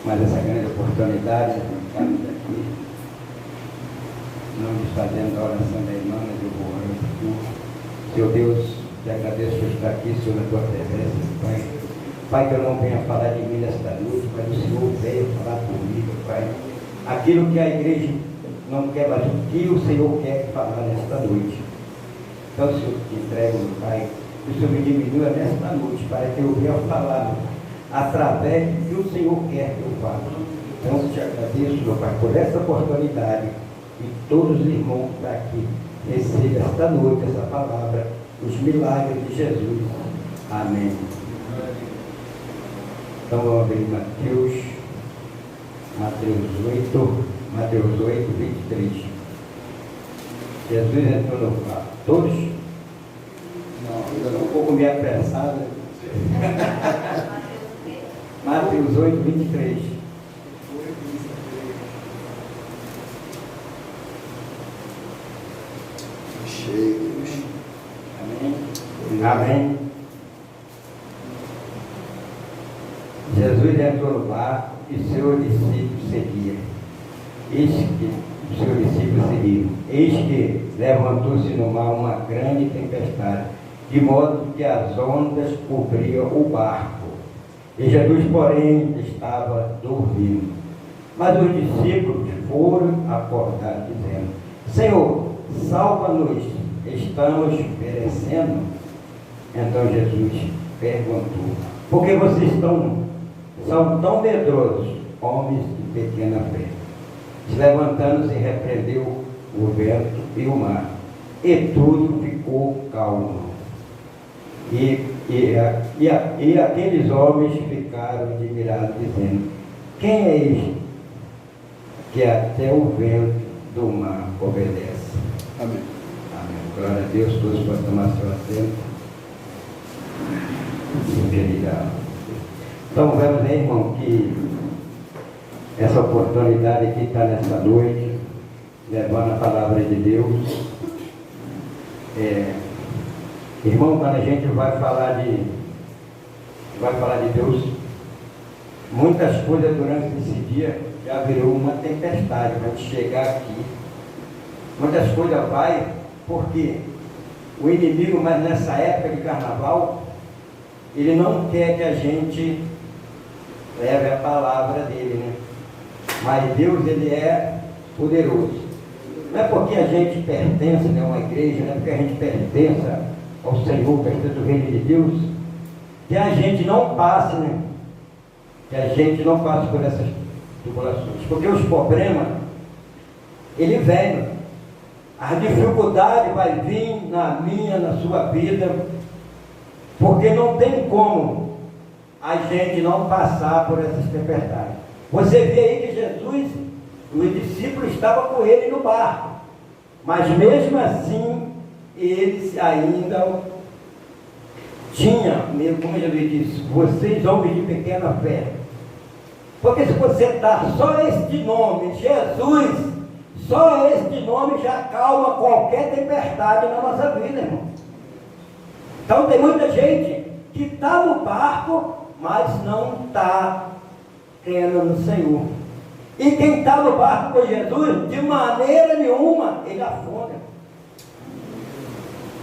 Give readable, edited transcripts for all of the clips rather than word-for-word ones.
mais essa grande oportunidade de estarmos aqui, não desfazendo a oração da irmã, mas eu vou orar por tu. Senhor Deus, te agradeço por estar aqui, Senhor, na tua presença, Pai. Pai, que eu não venha falar de mim nesta noite, mas o Senhor veio falar comigo, Pai. Aquilo que a igreja não quer, mas o que o Senhor quer falar nesta noite. Então, Senhor, te entrego, Pai, que o Senhor me diminua nesta noite, para que eu venha falar através do que o Senhor quer que eu fale. Então, eu te agradeço, meu Pai, por essa oportunidade, e todos os irmãos que estão aqui recebam esta noite essa palavra, os milagres de Jesus. Amém. Então, vamos abrir Mateus 8, 23. Jesus entrou no quarto. Todos? Não, eu não vou comer apressado. Mateus 8, 23. Cheios. Amém. Amém. Jesus entrou no barco e seus discípulos seguiam. Eis que levantou-se no mar uma grande tempestade, de modo que as ondas cobriam o barco. E Jesus, porém, estava dormindo. Mas os discípulos foram acordar, dizendo: Senhor, salva-nos, estamos perecendo. Então Jesus perguntou: por que vocês são tão medrosos, homens de pequena fé? Levantando-se, repreendeu o vento e o mar, e tudo ficou calmo. E aqueles homens ficaram admirados, dizendo: quem é este que até o vento do mar obedece? Amém. Amém. Glória a Deus, todos podem tomar seu assento. Então vemos aí, irmão, que essa oportunidade aqui está nessa noite, levando a palavra de Deus. Irmão, quando a gente vai falar de Deus, muitas coisas durante esse dia já virou uma tempestade para gente chegar aqui. Muitas coisas vai, porque o inimigo, mas nessa época de carnaval, ele não quer que a gente leve a palavra dele, né? Mas Deus, ele é poderoso. Não é porque a gente pertence a uma igreja, não é porque a gente pertence ao Senhor, pertence ao reino de Deus, que a gente não passe, né? Que a gente não passe por essas tribulações. Porque os problemas, ele vem. A dificuldade vai vir na minha, na sua vida, porque não tem como a gente não passar por essas tempestades. Você vê aí que Jesus, os discípulos estavam com ele no barco, mas mesmo assim, eles ainda tinham, como Jesus disse, vocês homens de pequena fé. Porque se você dá só este nome, Jesus, só este nome já calma qualquer tempestade na nossa vida, irmão. Então tem muita gente que está no barco, mas não está crendo no Senhor. E quem está no barco com Jesus, de maneira nenhuma, ele afunda.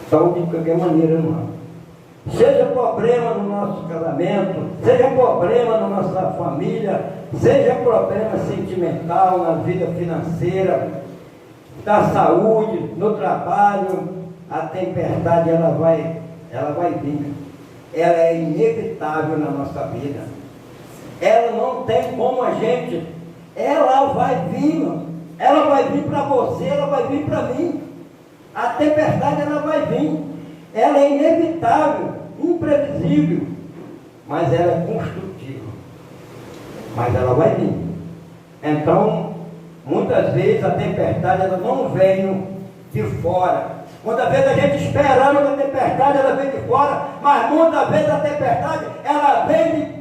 Então, de qualquer maneira, irmão. Seja problema no nosso casamento, seja problema na nossa família, seja problema sentimental, na vida financeira, da saúde, no trabalho, a tempestade ela vai vir. Ela é inevitável na nossa vida. Ela não tem como a gente. Ela vai vir. Ela vai vir para você, ela vai vir para mim. A tempestade ela vai vir. Ela é inevitável, imprevisível, mas ela é construtiva. Mas ela vai vir. Então, muitas vezes a tempestade ela não vem de fora. Muitas vezes a gente esperando que a tempestade ela vem de fora, mas muitas vezes a tempestade ela vem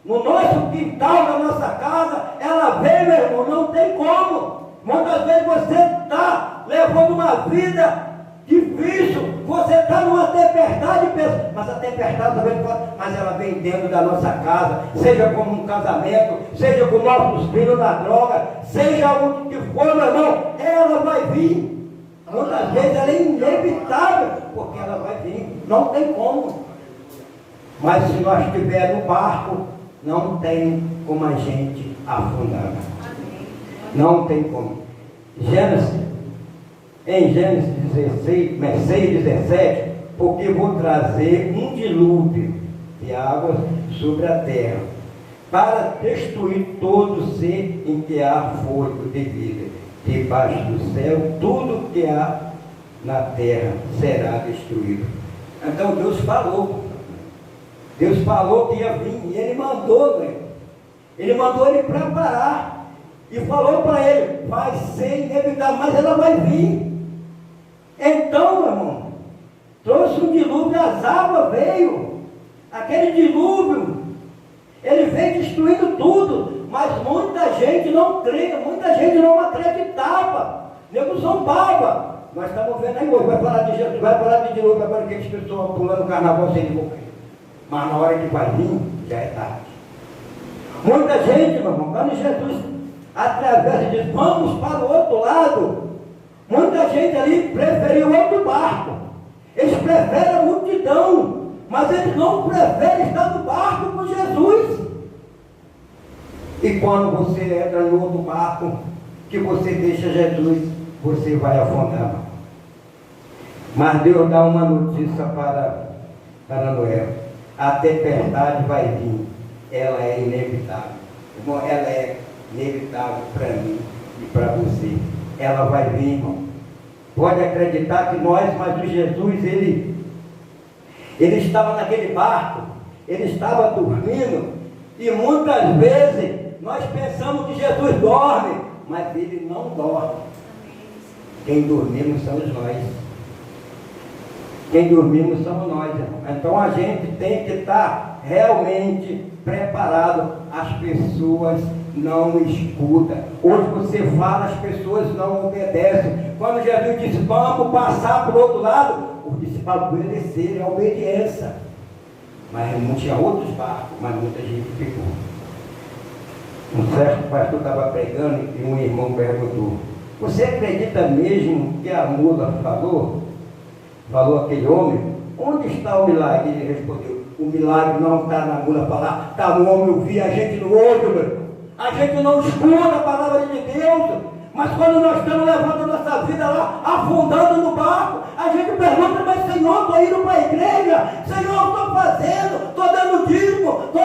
no nosso quintal, na nossa casa, ela vem, meu irmão, não tem como. Muitas vezes você está levando uma vida difícil, Você está numa tempestade, mas a tempestade também pode, mas ela vem dentro da nossa casa, seja como um casamento, seja com nossos filhos na droga, seja onde que for, meu irmão, ela vai vir. Muitas vezes ela é inevitável, porque ela vai vir, não tem como. Mas se nós estivermos no barco, não tem como a gente afundar. Não tem como. Em Gênesis 16, 17, porque vou trazer um dilúvio de águas sobre a terra, para destruir todo ser em que há fôlego de vida. Debaixo do céu, tudo que há na terra será destruído. Então Deus falou. Deus falou que ia vir, e Ele mandou, né? Ele mandou ele preparar, e falou para ele, vai ser inevitável, mas ela vai vir. Então, meu irmão, trouxe um dilúvio, as águas veio, aquele dilúvio, ele veio destruindo tudo, mas muita gente não crê, muita gente não acreditava, nego zombava. Nós estamos vendo aí hoje, vai falar de Jesus, vai falar de dilúvio, agora que as pessoas pulando o carnaval sem morrer. Mas na hora que vai vir, já é tarde. Muita gente, meu irmão, quando Jesus atravessa e diz, vamos para o outro lado, muita gente ali preferiu outro barco. Eles preferem a multidão, mas eles não preferem estar no barco com Jesus. E quando você entra no outro barco, que você deixa Jesus, você vai afundar. Mas Deus dá uma notícia para Noé. A tempestade vai vir, ela é inevitável. Irmão, ela é inevitável para mim e para você. Ela vai vir, irmão. Pode acreditar que nós, mas o Jesus, ele estava naquele barco, ele estava dormindo, e muitas vezes nós pensamos que Jesus dorme, mas ele não dorme. Quem dormimos somos nós. Quem dormimos somos nós, irmão. Então a gente tem que estar realmente preparado. As pessoas não escutam. Hoje você fala, as pessoas não obedecem. Quando Jesus disse, vamos passar para o outro lado, os discípulos obedeceram, é a obediência. Mas não tinha outros barcos, mas muita gente ficou. Um certo pastor estava pregando e um irmão perguntou, você acredita mesmo que a mula falou? Falou aquele homem, onde está o milagre? Ele respondeu, o milagre não está na mula falar, está no homem ouvir, a gente não ouve, meu irmão. A gente não escuta a palavra de Deus, mas quando nós estamos levando a nossa vida lá, afundando no barco, a gente pergunta, mas Senhor, estou indo para a igreja, Senhor, estou fazendo, estou dando dízimo, estou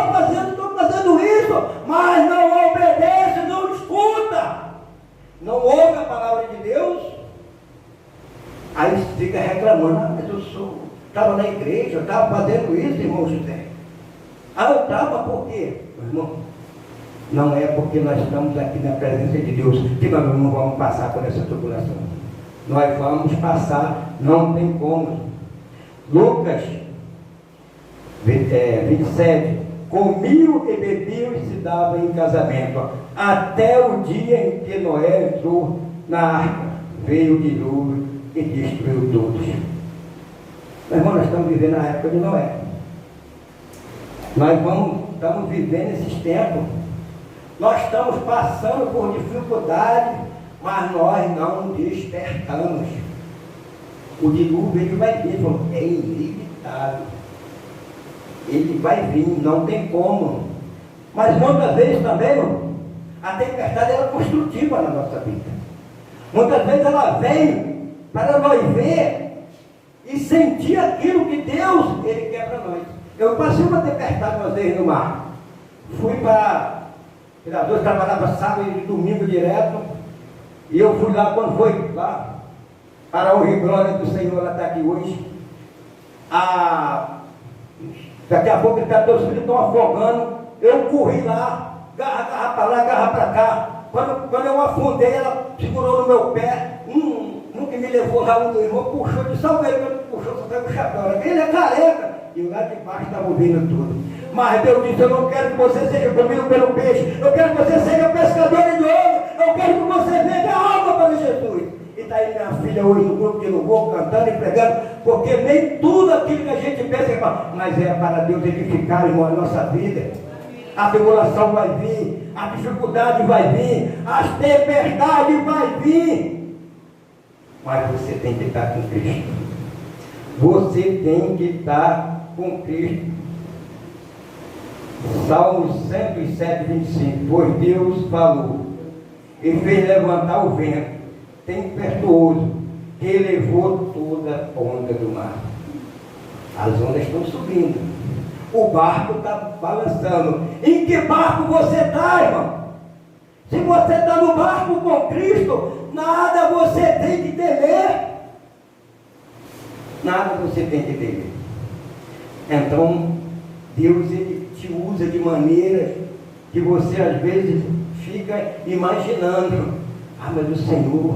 fazendo isso, mas não obedece, não escuta, não ouve a palavra de Deus. Aí fica reclamando, mas eu estava na igreja, eu estava fazendo isso, irmão José. Ah, eu estava por quê? Irmão, não é porque nós estamos aqui na presença de Deus que nós não vamos passar por essa tribulação. Nós vamos passar, não tem como. Lucas 27, comiam e bebiam e se davam em casamento, até o dia em que Noé entrou na arca, veio o dilúvio e destruiu todos. Meu irmão, nós estamos vivendo a época de Noé. Nós estamos vivendo esses tempos. Nós estamos passando por dificuldade, mas nós não despertamos. O dilúvio ele vai vir, é inevitável. Ele vai vir, não tem como. Mas muitas vezes também, irmão, a tempestade é construtiva na nossa vida. Muitas vezes ela vem para nós ver e sentir aquilo que Deus ele quer para nós. Eu passei uma tempestade uma vez no mar. Fui para Pirador, trabalhava sábado e domingo direto. E eu fui lá, quando foi lá, para a honra e glória do Senhor, ela está aqui hoje. Daqui a pouco ele está, teus filhos estão afogando. Eu corri lá, garra para lá, garra para cá. Quando eu afundei, ela segurou no meu pé. Nunca me levou lá, o irmão puxou, de salve ele, puxou, só foi o chapéu. Ele é careca. E lá de baixo estava ouvindo tudo. Mas Deus disse, eu não quero que você seja comido pelo peixe. Eu quero que você seja pescador de homem. Eu quero que você veja a alma para Jesus. E está aí minha filha. filha hoje no grupo de louvor, cantando e pregando, porque nem tudo aquilo que a gente pensa, mas é para Deus edificar, irmão, a nossa vida. A tribulação vai vir, a dificuldade vai vir, as tempestades vai vir. Mas você tem que estar com Cristo. Você tem que estar com Cristo. Salmos 107, 25. Pois Deus falou e fez levantar o vento tempestuoso, que elevou toda a onda do mar. As ondas estão subindo, o barco está balançando. Em que barco você está, irmão? Se você está no barco com Cristo, nada você tem que temer. Nada você tem que temer. Então, Deus, Ele te usa de maneira que você às vezes fica imaginando: ah, mas o Senhor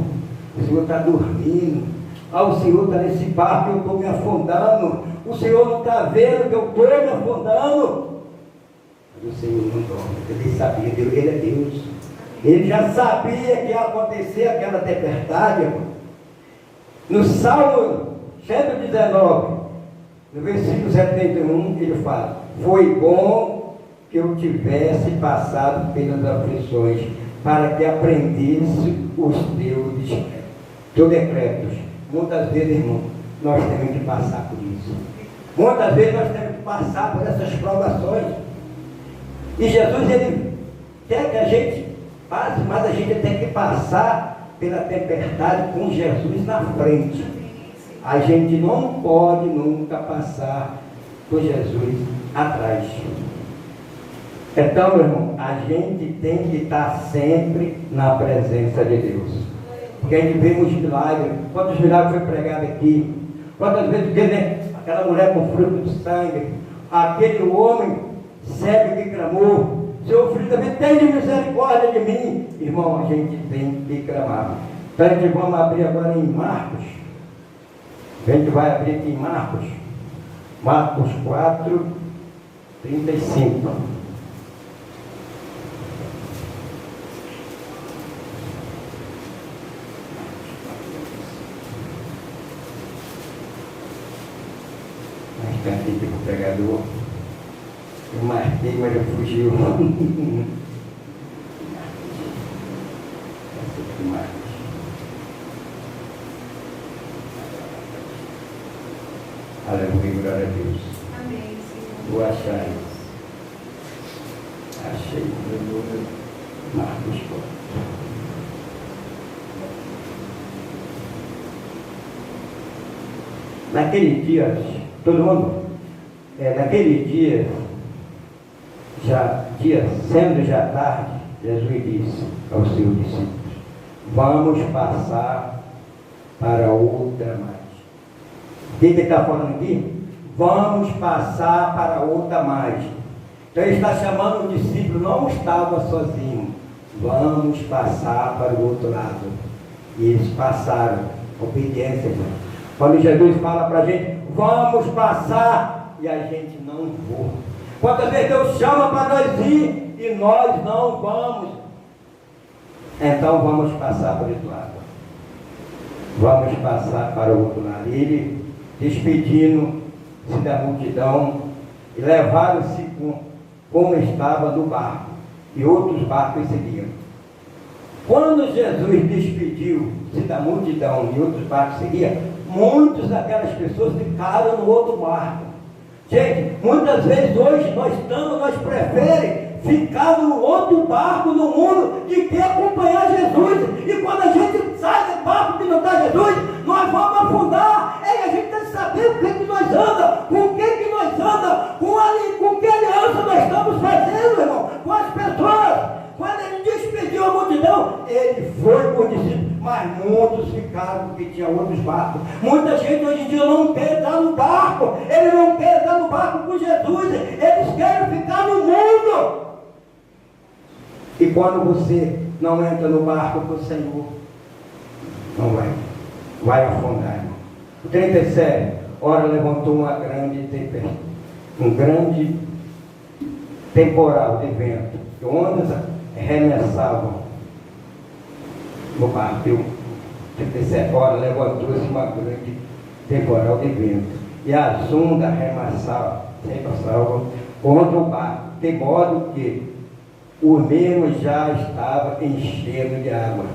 está dormindo, ah, o Senhor está nesse barco, eu estou me afundando, o Senhor não está vendo que eu estou me afundando. Mas o Senhor não dorme, Ele sabia, Ele é Deus, Ele já sabia que ia acontecer aquela tempestade, irmão. No Salmo 119, no versículo 71, ele fala: foi bom que eu tivesse passado pelas aflições, para que aprendesse os teus decretos. Muitas vezes, irmão, nós temos que passar por isso. Muitas vezes nós temos que passar por essas provações. E Jesus, Ele quer que a gente passe, mas a gente tem que passar pela tempestade com Jesus na frente. A gente não pode nunca passar com Jesus atrás. Então, meu irmão, a gente tem que estar sempre na presença de Deus. Porque a gente vê os milagres. Quantos milagres foi pregado aqui? Quantas vezes, né? Aquela mulher com fruto de sangue, aquele homem cego que clamou: Senhor, filho também tem de misericórdia de mim. Irmão, a gente tem que clamar. Então, a gente vamos abrir agora em Marcos. A gente vai abrir aqui em Marcos 4, 35. Mais aqui para o pregador. Eu marquei, mas eu fugiu. Aleluia, glória a Deus. Amém, Senhor. Vou achar isso. Achei. Marcos 4. Naquele dia, todo mundo, naquele dia, sendo já tarde, Jesus disse aos seus discípulos: vamos passar para outra margem. O que ele está falando aqui? Vamos passar para outra margem. Então ele está chamando o discípulo, não estava sozinho. Vamos passar para o outro lado. E eles passaram. Obediência, irmão. Quando Jesus fala para a gente: vamos passar, e a gente não voa. Quantas vezes Deus chama para nós ir e nós não vamos? Então vamos passar para o outro lado. Vamos passar para o outro lado. Ele, despedindo-se da multidão, e levaram-se como estava no barco, e outros barcos seguiam. Quando Jesus despediu-se da multidão e outros barcos seguiam, muitas daquelas pessoas ficaram no outro barco. Gente, muitas vezes hoje nós preferimos ficar no outro barco no mundo de que acompanhar Jesus. E quando a gente sai do barco que não está Jesus, nós vamos afundar. E a gente tem que saber o que nós andamos, com quem que nós andamos, com que aliança nós estamos fazendo, irmão, com as pessoas. Quando ele despediu a multidão, ele foi com o discípulo, mas muitos ficaram porque tinha outros barcos. Muita gente hoje em dia não quer estar no barco, ele não quer estar no barco com Jesus, eles querem ficar no mundo. E quando você não entra no barco com o Senhor, não vai afundar, irmão. O 37, ora levantou uma grande tempestade, um grande temporal de vento, e ondas remessavam no barco. 37 horas, levantou-se uma grande temporal de vento, e as ondas arremessavam, sem passar contra o barco, de modo que o mesmo já estava enchendo de água.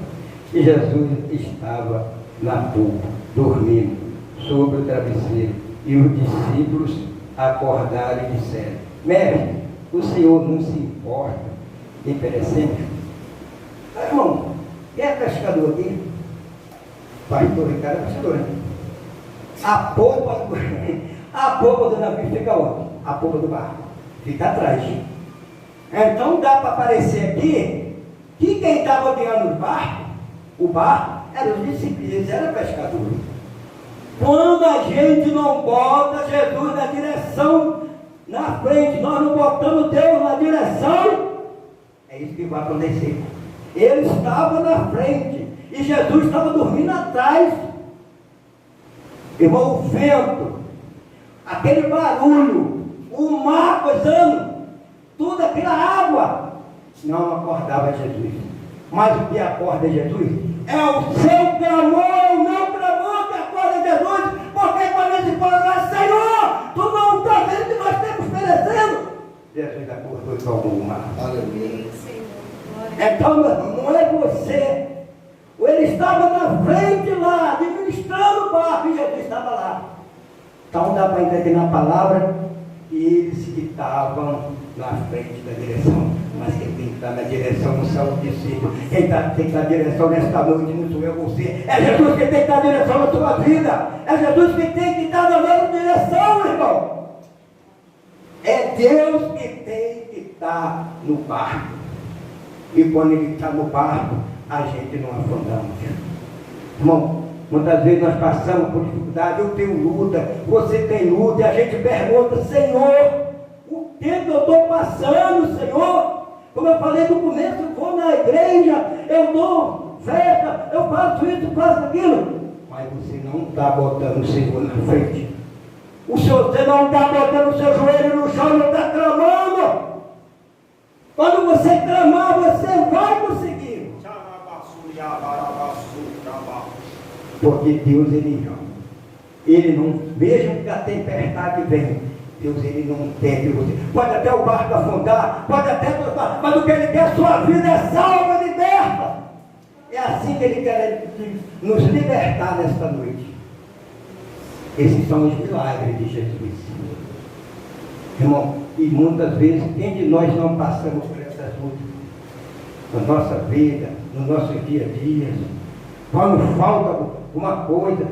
E Jesus estava na polpa, dormindo, sobre o travesseiro. E os discípulos acordaram e disseram: Mestre, o Senhor não se importa em perecemos? Irmão, quem é pescador aqui? Pastor Ricardo é pescador, né? A polpa do navio fica onde? A polpa do barco fica atrás. Então dá para aparecer aqui que quem estava guiando o barco, eram os discípulos, eles eram pescadores. Quando a gente não bota Jesus na direção, na frente, nós não botamos Deus na direção, é isso que vai acontecer. Ele estava na frente e Jesus estava dormindo atrás. Irmão, o vento, aquele barulho, o mar coisando, tudo aquela água, não acordava Jesus. Mas o que acorda Jesus é o seu clamor, o meu clamor que acorda Jesus, porque quando ele fala lá, Senhor, tu não está vendo que nós estamos perecendo. Jesus acordou e calmou o mar. Aleluia. Então, não é você. Ele estava na frente lá, administrando o barco, e Jesus estava lá. Então dá para entender na palavra que eles que estavam na frente da direção. Mas quem tem que estar na direção não são os discípulos. Quem tem que estar na direção nesta noite não sou eu, você. É Jesus que tem que estar na direção da sua vida. É Jesus que tem que estar na nossa direção, irmão. É Deus que tem que estar no barco. E quando Ele está no barco, a gente não afundamos. Irmão, muitas vezes nós passamos por dificuldade, eu tenho luta, você tem luta, e a gente pergunta: Senhor, o que eu estou passando, Senhor? Como eu falei no começo, eu vou na igreja, eu dou festa, eu faço isso, faço aquilo. Mas você não está botando o Senhor na frente. Você não está botando o seu joelho no chão, não está clamando. Quando você clamar, você vai conseguir. Porque Deus, Ele não, mesmo que a tempestade venha, Deus, Ele não quer que você, pode até o barco afundar, pode até, mas o que Ele quer, sua vida é salva, liberta. É assim que Ele quer nos libertar nesta noite. Esses são os milagres de Jesus. Irmão, e muitas vezes, quem de nós não passamos por essas lutas? Na nossa vida, no nosso dia a dia, quando falta uma coisa,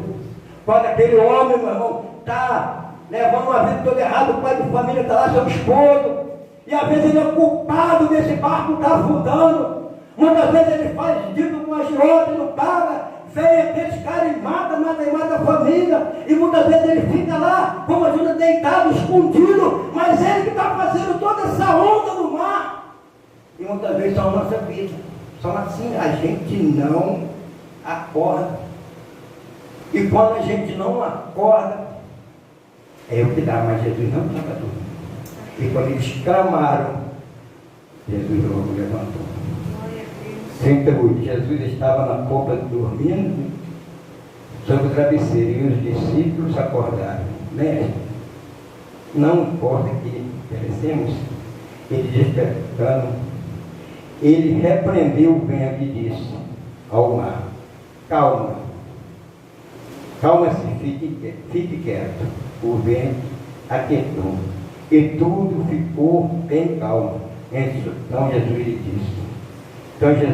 quando aquele homem, meu irmão, está levando uma vida toda errada, o pai de família está lá, seu esposo, e às vezes ele é culpado desse barco estar afundando, muitas vezes ele faz dito com a agiota e não paga, vem aqueles caras e mata a família, e muitas vezes ele fica lá, como ajuda, deitado, escondido, mas ele que está fazendo toda essa onda no mar. E muitas vezes são a nossa vida. São assim, a gente não acorda. E quando a gente não acorda, é o que dá, mas Jesus não estava dormindo. E quando eles clamaram, Jesus logo levantou. 38, Jesus estava na polpa dormindo sobre o travesseiro, e os discípulos acordaram. Mestre, não importa que perecemos, ele despertando, ele repreendeu o vento e disse ao mar: calma, calma-se, fique quieto. O vento aquietou e tudo ficou bem calmo. Então Jesus lhe disse,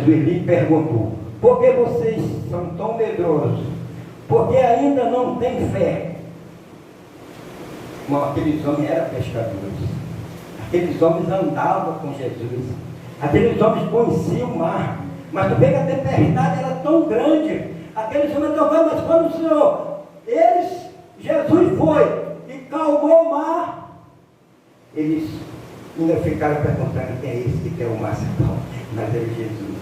lhe perguntou: por que vocês são tão medrosos? Porque ainda não têm fé. Bom, aqueles homens eram pescadores, aqueles homens andavam com Jesus, aqueles homens conheciam o mar, mas tu vê que a tempestade era tão grande, aqueles homens não vão, mas quando o Senhor, Jesus foi e calmou o mar, eles ainda ficaram perguntando: quem é esse que quer o mar se acalma? Mas é Jesus.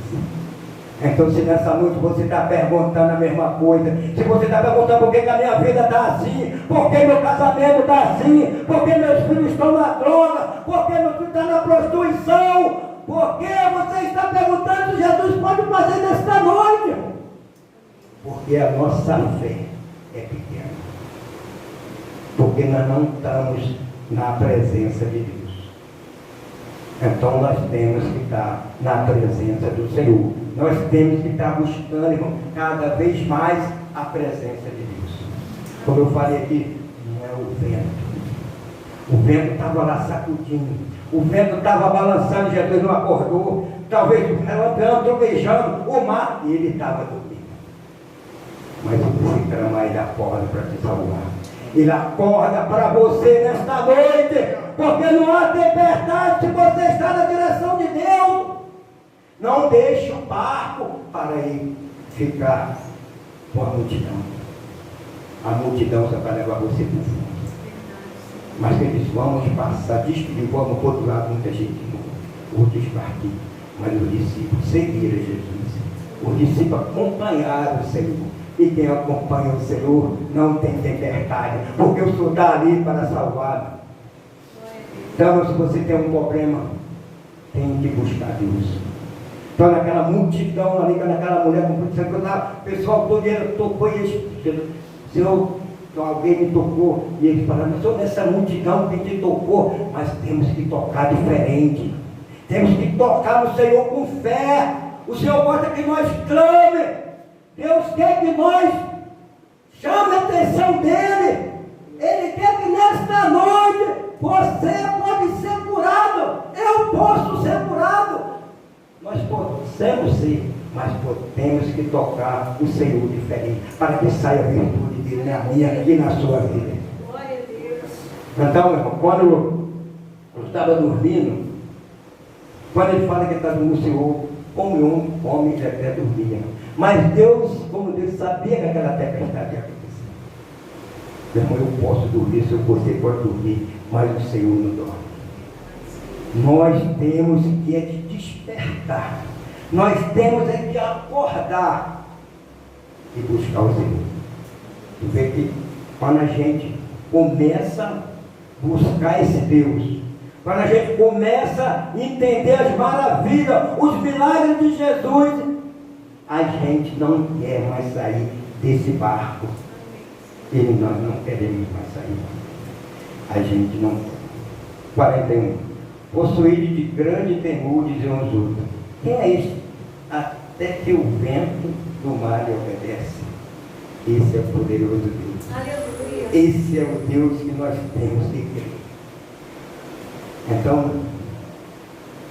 Então, se nessa noite você está perguntando a mesma coisa, se você está perguntando por que a minha vida está assim, por que meu casamento está assim, por que meus filhos estão na droga, por que meu filho está na prostituição, por que você está perguntando se Jesus pode fazer nesta noite? Porque porque a nossa fé é pequena. Porque nós não estamos na presença de Deus. Então nós temos que estar na presença do Senhor. Nós temos que estar buscando, irmão, cada vez mais a presença de Deus. Como eu falei aqui, não é o vento. O vento estava lá sacudindo. O vento estava balançando, Jesus não acordou. Talvez relâmpago, trovejando o mar, e ele estava dormindo. Mas esse clamar, ele acorda para te salvar. Ele acorda para você nesta noite, porque não há tempestade se você está na direção de Deus. Não deixe o barco para ir ficar com a multidão. A multidão só vai levar você para o fundo. Mas eles vamos passar, diz que vamos para o outro lado, muita gente, outros partidos. Mas os discípulos seguiram Jesus. Os discípulos acompanharam o Senhor. E quem acompanha o Senhor não tem tempestade, porque o Senhor está ali para salvar. Então, se você tem um problema, tem que buscar Deus. Então, naquela multidão ali, naquela mulher com sangue, o pessoal todo ele tocou e eles, Senhor, alguém me tocou. E eles falaram, Senhor, nessa multidão que te tocou, mas temos que tocar diferente. Temos que tocar no Senhor com fé. O Senhor gosta que nós clame. Deus quer que nós chame a atenção dEle. Ele quer que nesta noite você pode ser curado. Eu posso ser curado. Nós podemos ser, mas temos que tocar o Senhor diferente, para que saia a virtude dele na minha e na sua vida. Glória a Deus. Então, irmão, quando eu estava dormindo, quando ele fala que está dormindo, o Senhor come e até dormia. Mas Deus, como Deus sabia que aquela tempestade ia acontecer. Meu irmão, eu posso dormir, se você pode dormir, mas o Senhor não dorme. Nós temos que despertar. Nós temos que acordar e buscar o Senhor. Tu vê que quando a gente começa a buscar esse Deus, quando a gente começa a entender as maravilhas, os milagres de Jesus, a gente não quer mais sair desse barco. E nós não queremos mais sair. A gente não quer. 41. Possuído de grande temor, diziam os outros. Quem é este? Até que o vento do mar lhe obedece. Esse é o poderoso Deus. Aleluia. Esse é o Deus que nós temos que crer. Então,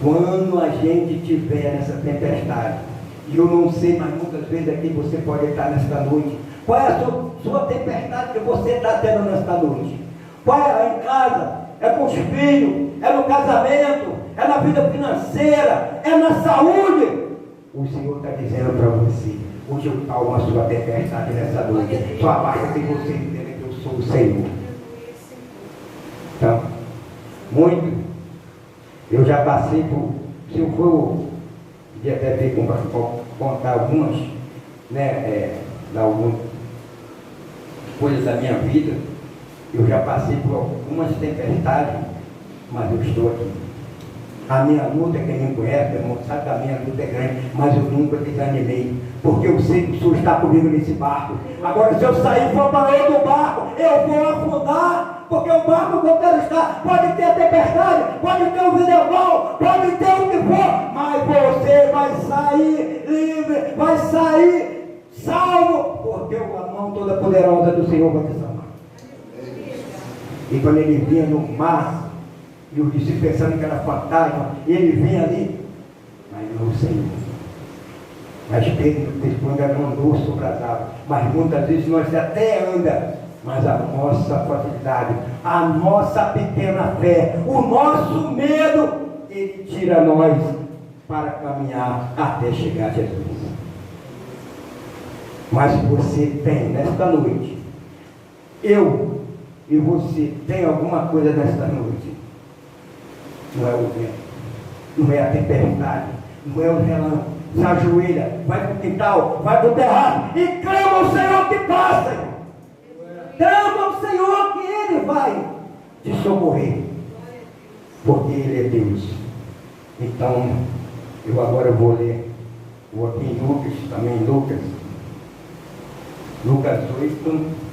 quando a gente tiver essa tempestade, e eu não sei, mas muitas vezes aqui você pode estar nesta noite. Qual é a sua tempestade que você está tendo nesta noite? Qual é? Em casa? É com os filhos? É no casamento? É na vida financeira? É na saúde? O Senhor está dizendo para você, hoje eu calmo a sua tempestade nessa noite. Só basta que você entenda que eu sou o Senhor. Então, muito. Eu já passei por, se eu for, podia até ver contar algumas, né, algumas coisas da minha vida. Eu já passei por algumas tempestades, mas eu estou aqui. A minha luta, quem me conhece, meu irmão, sabe que a minha luta é grande, mas eu nunca desanimei, porque eu sei que o Senhor está comigo nesse barco. Agora, se eu sair e for para outro barco, eu vou afundar, porque o barco que eu quero estar pode ter tempestade, pode ter um vendaval, pode ter o que for, mas você vai sair livre, vai sair salvo, porque a mão toda poderosa do Senhor vai te salvar. E quando ele vinha no mar, e os discípulos pensando que era fantasma, e ele vinha ali, mas não o Senhor. Mas Pedro, depois ainda não andou sobre as águas, mas muitas vezes nós até anda, mas a nossa facilidade, a nossa pequena fé, o nosso medo, ele tira nós para caminhar até chegar a Jesus. Mas você tem nesta noite, eu e você tem alguma coisa nesta noite. Não é o vento, não é a tempestade, não é o relâmpago. Se ajoelha, vai para o quintal, vai para o terraço e clama ao Senhor que passa. Clama ao Senhor que Ele vai te socorrer, porque Ele é Deus. Então, eu agora vou ler aqui em Lucas, também em Lucas, Lucas 8.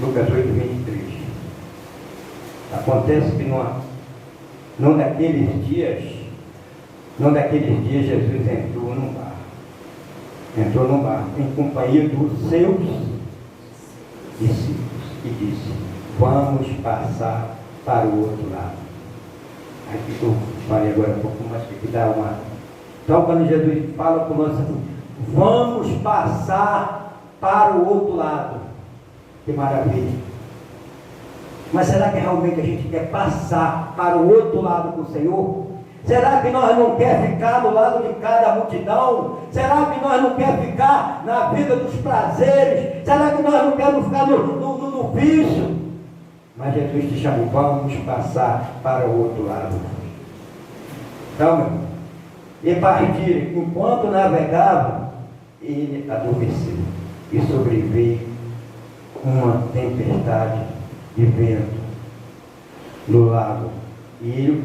Lucas 8, 23. Acontece que num daqueles dias, Jesus entrou num bar, em companhia dos seus discípulos, e disse: vamos passar para o outro lado. Aqui que eu falei agora um pouco mais, que dá uma. Então, quando Jesus fala conosco assim, vamos passar para o outro lado. Que maravilha! Mas será que realmente a gente quer passar para o outro lado com o Senhor? Será que nós não quer ficar do lado de cada multidão? Será que nós não quer ficar na vida dos prazeres? Será que nós não queremos ficar no vício? Mas Jesus te chamou, vamos passar para o outro lado. Então, meu irmão, e partiram, enquanto navegavam, ele adormeceu e sobreveio uma tempestade de vento no lago, e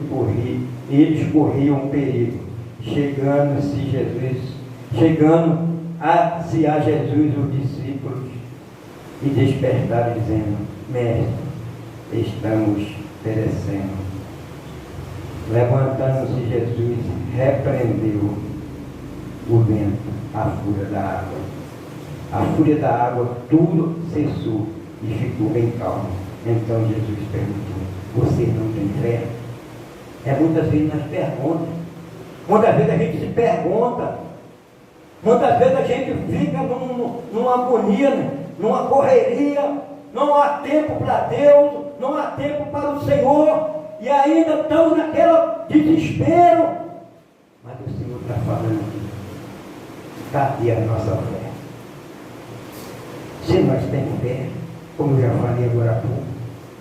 eles corriam um perigo, chegando-se a Jesus os discípulos, e despertaram dizendo: mestre, estamos perecendo. Levantando-se Jesus, repreendeu o vento, a fúria da água. A fúria da água, tudo cessou e ficou bem calmo. Então Jesus perguntou: você não tem fé? Muitas vezes nós perguntamos. Muitas vezes a gente se pergunta. Muitas vezes a gente fica numa agonia, numa correria. Não há tempo para Deus, não há tempo para o Senhor. E ainda estamos naquele desespero. Mas o Senhor está falando: cadê a nossa fé? Se nós temos fé, como eu já falei agora há pouco,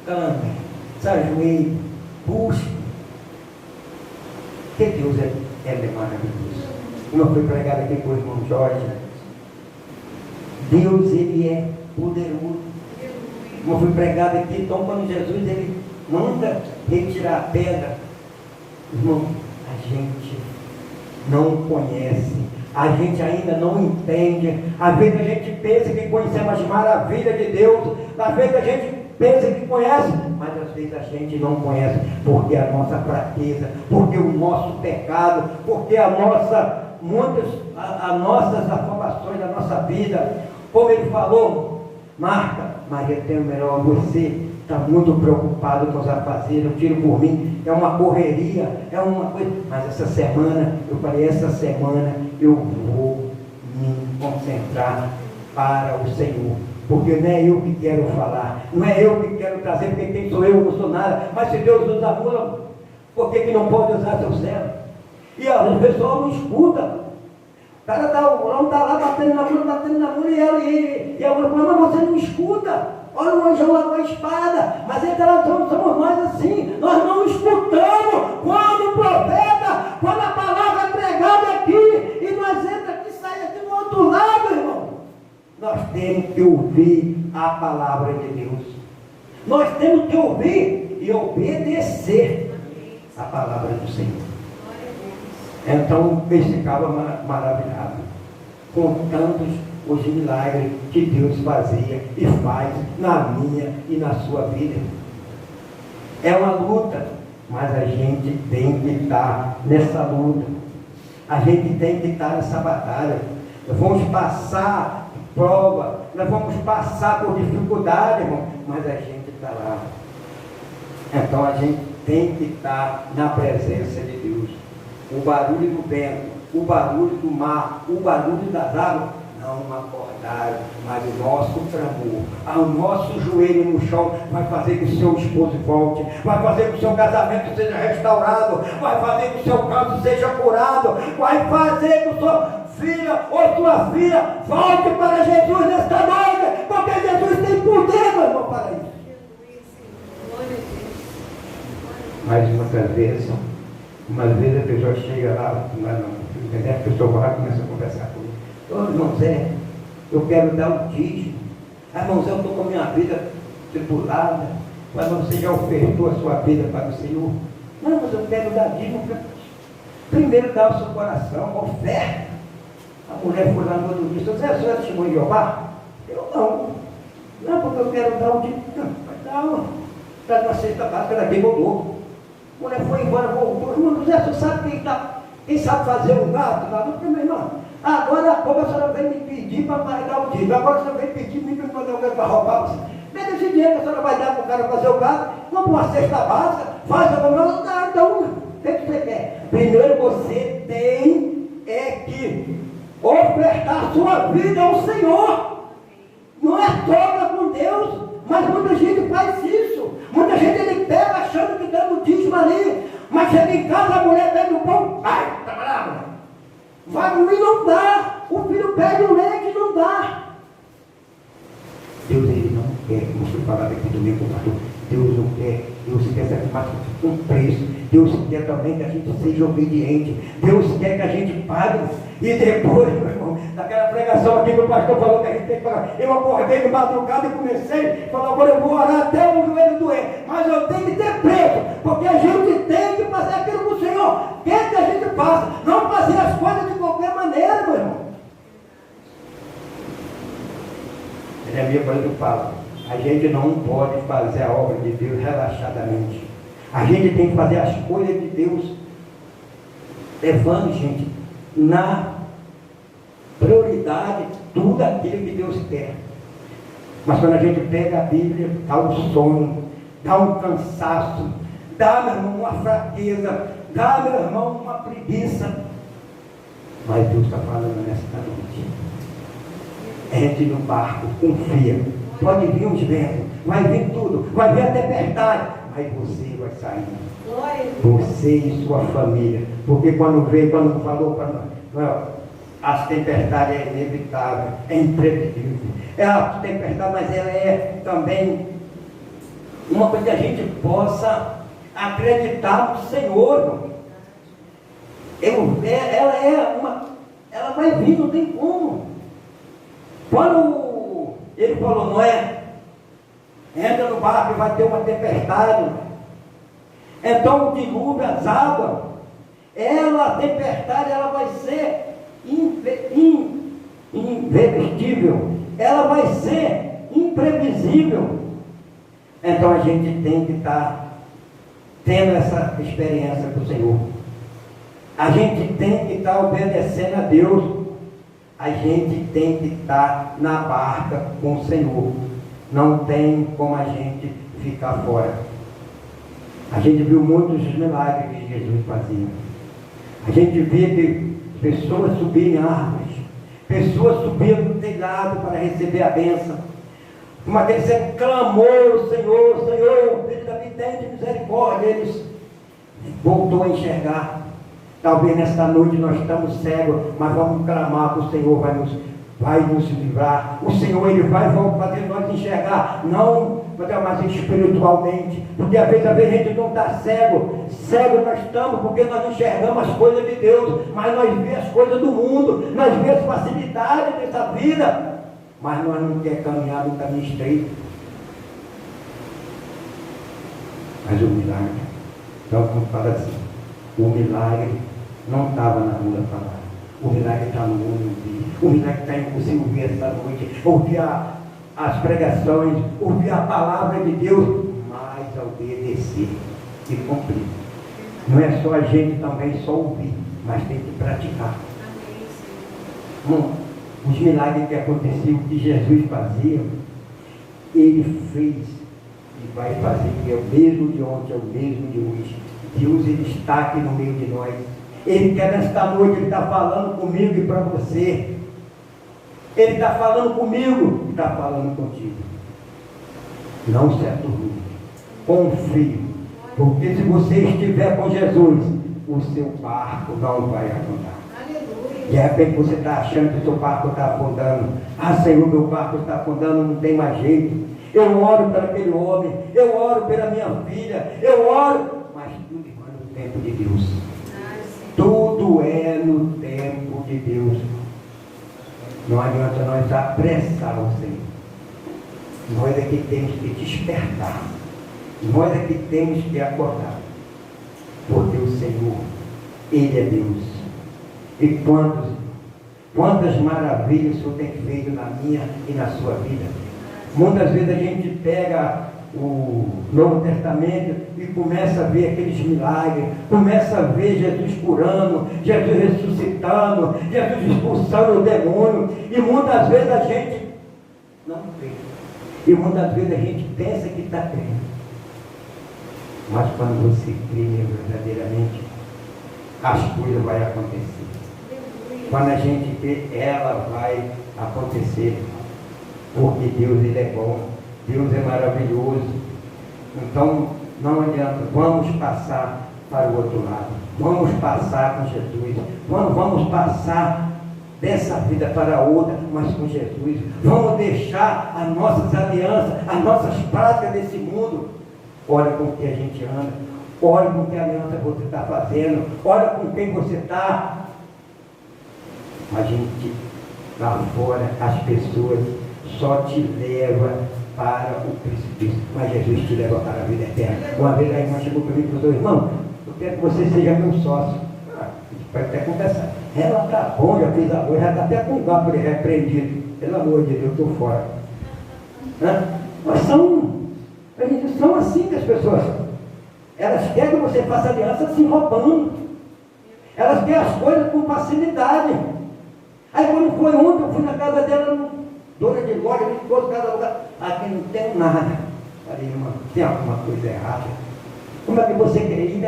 ame, se ajoelhe, busque. Que Deus é maravilhoso. Como foi pregado aqui com o irmão Jorge, Deus, ele é poderoso. Como foi pregado aqui, então quando Jesus ele manda retirar a pedra, irmão, a gente não conhece, a gente ainda não entende. Às vezes a gente pensa que conhecemos as maravilhas de Deus, às vezes a gente pensa que conhece, mas às vezes a gente não conhece, porque a nossa fraqueza, porque o nosso pecado, porque as nossas afobações da nossa vida. Como ele falou: Marta, Maria, tem o melhor, você está muito preocupado com os afazeres, eu tiro por mim, é uma correria, é uma coisa. Mas essa semana, eu falei, essa semana eu vou me concentrar para o Senhor. Porque não é eu que quero falar, não é eu que quero trazer, porque quem sou eu não sou nada. Mas se Deus usa a mula, por que não pode usar seu servo? E o pessoal não escuta. O cara está lá batendo na mula, e a mula fala: mas você não escuta. Olha o anjão lá com a espada. Mas então somos nós assim, nós não escutamos quando o profeta, quando a palavra é pregada aqui, e nós entramos aqui e saímos aqui do outro lado, irmão. Nós temos que ouvir a palavra de Deus. Nós temos que ouvir e obedecer a palavra do Senhor. Então eles ficavam maravilhados com tantos os milagres que Deus fazia e faz na minha e na sua vida. É uma luta, mas a gente tem que estar nessa luta. A gente tem que estar nessa batalha. Nós vamos passar prova, nós vamos passar por dificuldade, irmão, mas a gente está lá. Então a gente tem que estar na presença de Deus. O barulho do vento, o barulho do mar, o barulho das águas não acordaram, mas o nosso clamor, o nosso joelho no chão vai fazer que o seu esposo volte, vai fazer que o seu casamento seja restaurado, vai fazer que o seu caso seja curado, vai fazer que o seu filha ou sua filha volte para Jesus nesta noite, porque Jesus tem poder, meu irmão, para isso. Mas muitas vezes a pessoa chega lá na internet, a pessoa vai lá e começa a conversar comigo: ô irmão Zé, eu quero dar o dízimo. Irmãos, eu estou com a minha vida tribulada, mas você já ofertou a sua vida para o Senhor? Não, mas eu quero dar dízimo. Primeiro dá o seu coração, oferta. A mulher foi lá no outro dia, você é só testemunho de Jeová? Eu não. Não, porque eu quero dar o dízimo. Não, mas dá está na cesta básica daqui, mudou. A mulher foi embora, voltou. Irmão José, você sabe quem sabe fazer um gato? Não, porque, meu irmão, agora a pouco a senhora vem me pedir para dar o dízimo. Agora a senhora vem pedir para dar o gato para roubar você. Pega esse dinheiro que a senhora vai dar para o cara fazer o gato, compra uma cesta básica, faz a coisa, dá, então, o que você quer? Primeiro você tem que ofertar a sua vida ao Senhor. Não é troca com Deus, mas muita gente faz isso. Muita gente ele pega achando que dá no dízimo ali, mas chega em casa, a mulher pega o pão, vai, tá brava. Vai e não dá. O filho pede o leite e não dá. Deus ele não quer, como você falava aqui domingo, pastor, Deus não quer, Deus quer sacrificar um preço, Deus quer também que a gente seja obediente, Deus quer que a gente pague, e depois, meu irmão, naquela pregação aqui que o pastor falou que a gente tem que pagar, eu acordei de madrugada e comecei a falar, agora eu vou orar até o joelho doer, mas eu tenho que ter preço, porque a gente tem que fazer aquilo que o Senhor quer que a gente faça, não fazer as coisas de qualquer maneira, meu irmão. É a minha coisa que eu falo. A gente não pode fazer a obra de Deus relaxadamente. A gente tem que fazer as coisas de Deus levando, gente, na prioridade tudo aquilo que Deus quer. Mas quando a gente pega a Bíblia, dá um sono, dá um cansaço, dá, meu irmão, uma fraqueza, dá, meu irmão, uma preguiça. Mas Deus está falando nesta noite. Entre no barco, confia. Pode vir uns ventos, vai vir tudo, vai vir a tempestade, mas você vai sair. Você e sua família. Porque quando falou para nós, as tempestades é inevitável, é imprevisível. É a tempestade, mas ela é também uma coisa que a gente possa acreditar no Senhor. Ela vai vir, não tem como. Quando ele falou, Noé, entra no barco e vai ter uma tempestade. Então o dilúvio, as águas, a tempestade, ela vai ser irreversível, ela vai ser imprevisível. Então a gente tem que estar tendo essa experiência com o Senhor. A gente tem que estar obedecendo a Deus. A gente tem que estar na barca com o Senhor. Não tem como a gente ficar fora. A gente viu muitos milagres que Jesus fazia. A gente vê pessoas subirem árvores, pessoas subindo no telhado para receber a bênção. Uma vez ele clamou, Senhor, filho da vida, tem misericórdia. Eles voltou a enxergar. Talvez nesta noite nós estamos cegos, mas vamos clamar que o Senhor vai nos livrar. O Senhor ele vai fazer nós enxergar, não mais espiritualmente, porque às vezes a gente não está cego. Cego nós estamos porque nós não enxergamos as coisas de Deus, mas nós vemos as coisas do mundo, nós vemos as facilidades dessa vida, mas nós não queremos caminhar no caminho estreito. Mas o milagre, então como fala assim, o milagre não estava na rua falar. O milagre está no mundo ouvir. O milagre está em você ouvir essa noite. Ouvir as pregações, ouvir a palavra de Deus, mas obedecer e cumprir. Não é só a gente também só ouvir, mas tem que praticar. Os milagres que aconteciam, que Jesus fazia, ele fez e vai fazer, que é o mesmo de ontem, é o mesmo de hoje. Deus ele está aqui no meio de nós. Ele quer nesta noite, ele está falando comigo e para você. Ele está falando comigo e está falando contigo. Não se aturme. Confie. Porque se você estiver com Jesus, o seu barco não vai afundar. De repente você está achando que o seu barco está afundando. Ah, Senhor, meu barco está afundando, não tem mais jeito. Eu oro para aquele homem, eu oro pela minha filha, eu oro, mas tudo é no tempo de Deus. Tudo é no tempo de Deus. Não adianta nós apressar o Senhor. Nós é que temos que despertar. Nós é que temos que acordar. Porque o Senhor, Ele é Deus. E quantas maravilhas o Senhor tem feito na minha e na sua vida. Muitas vezes a gente pega o Novo Testamento e começa a ver aqueles milagres, começa a ver Jesus curando, Jesus ressuscitando, Jesus expulsando o demônio, e muitas vezes a gente não vê. E muitas vezes a gente pensa que está crendo. Mas quando você crê verdadeiramente, as coisas vão acontecer. Quando a gente crê, ela vai acontecer. Porque Deus, Ele é bom. Deus é maravilhoso. Então, não adianta. Vamos passar para o outro lado. Vamos passar com Jesus. Vamos passar dessa vida para outra, mas com Jesus. Vamos deixar as nossas alianças, as nossas práticas desse mundo. Olha com que a gente anda. Olha com que aliança você está fazendo. Olha com quem você está. A gente, lá fora, as pessoas só te levam para o precipício, mas Jesus te leva para a vida eterna. Uma vez a irmã chegou para mim e falou: irmão, eu quero que você seja meu sócio. A gente pode até conversar. Ela está bom, já fez amor, já está até com o gato repreendido. Pelo amor de Deus, eu estou fora. Mas são assim que as pessoas são. Elas querem que você faça aliança se roubando. Elas querem as coisas com facilidade. Aí quando foi ontem, eu fui na casa dela, dona de loja, de todo cada lugar. Aqui não tem nada. Falei: irmã, tem alguma coisa errada? Como é que você quer ir?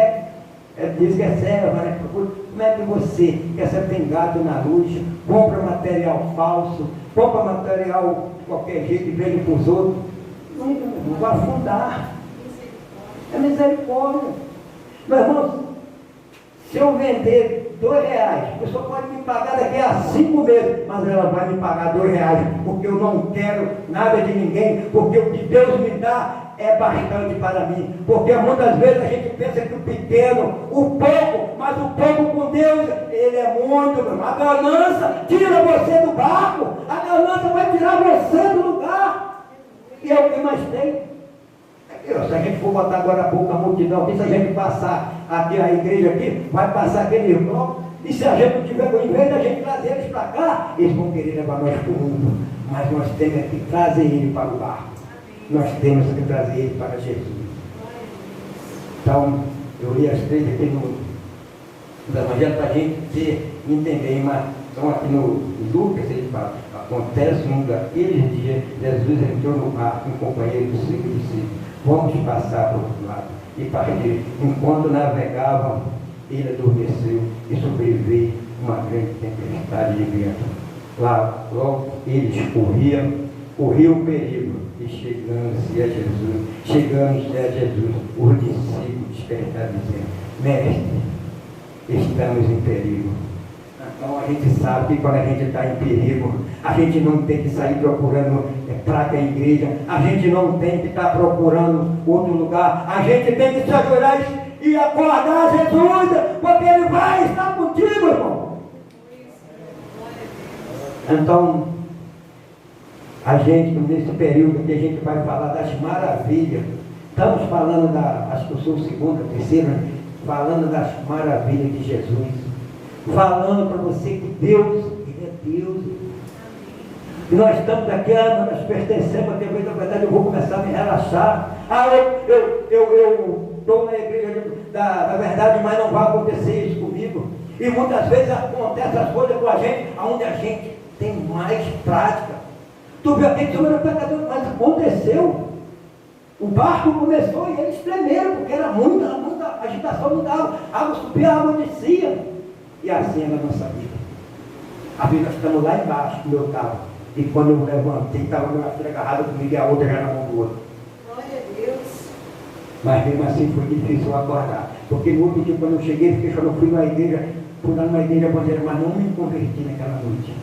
Diz que é serva, né? Como é que você quer ser pingado na luz, compra material falso, compra material de qualquer jeito e vende para os outros? Não vai afundar. É misericórdia. Meu irmão, se eu vender R$2, a pessoa pode me pagar daqui a 5 meses, mas ela vai me pagar R$2, porque eu não quero nada de ninguém, porque o que Deus me dá é bastante para mim. Porque muitas vezes a gente pensa que o pequeno, o pouco, mas o pouco com Deus, ele é muito, meu irmão. A ganância tira você do barco, a ganância vai tirar você do lugar. E é o que mais tem. Se a gente for botar agora a pouco a multidão aqui, se a gente passar aqui a igreja aqui, vai passar aquele irmão, e se a gente não tiver, em vez da gente trazer eles para cá, eles vão querer levar nós para o mundo. Mas nós temos que trazer ele para o barco. Nós temos que trazer ele para Jesus. Então, eu li as 3 aqui no Evangelho para a gente entender, mas então aqui no Lucas ele fala: acontece um daqueles dias, Jesus entrou no barco em companhia dos 5 discípulos. Vamos passar para o outro lado. E partir. Enquanto navegavam, ele adormeceu e sobreveio uma grande tempestade de vento. Lá, logo, eles corriam o perigo. E chegando-se a Jesus, os discípulos despertaram dizendo: mestre, estamos em perigo. Então a gente sabe que quando a gente está em perigo, a gente não tem que sair procurando placa em igreja, a gente não tem que estar procurando outro lugar, a gente tem que se ajoelhar e acordar Jesus, porque Ele vai estar contigo, irmão. Então, a gente, nesse período que a gente vai falar das maravilhas, estamos falando acho que eu sou o segundo, a terceira, falando das maravilhas de Jesus. Falando para você que Deus, Ele é Deus. E nós estamos aqui, nós pertencemos a Deus. Na verdade, eu vou começar a me relaxar. Eu estou na igreja da verdade, mas não vai acontecer isso comigo. E muitas vezes acontecem as coisas com a gente, onde a gente tem mais prática. Tu viu aquele que era pecador, mas aconteceu. O barco começou e eles tremeram, porque era muita agitação, muita água. A água subia, a água descia. E assim é na nossa vida. A vida, nós estamos lá embaixo, como eu estava. E quando eu levantei, estava uma filha agarrada comigo e a outra já na mão do outro. Glória a Deus. Mas mesmo assim foi difícil acordar. Porque no outro dia, quando eu cheguei, fiquei só, não fui na igreja, fui lá numa igreja bandeira, mas não me converti naquela noite.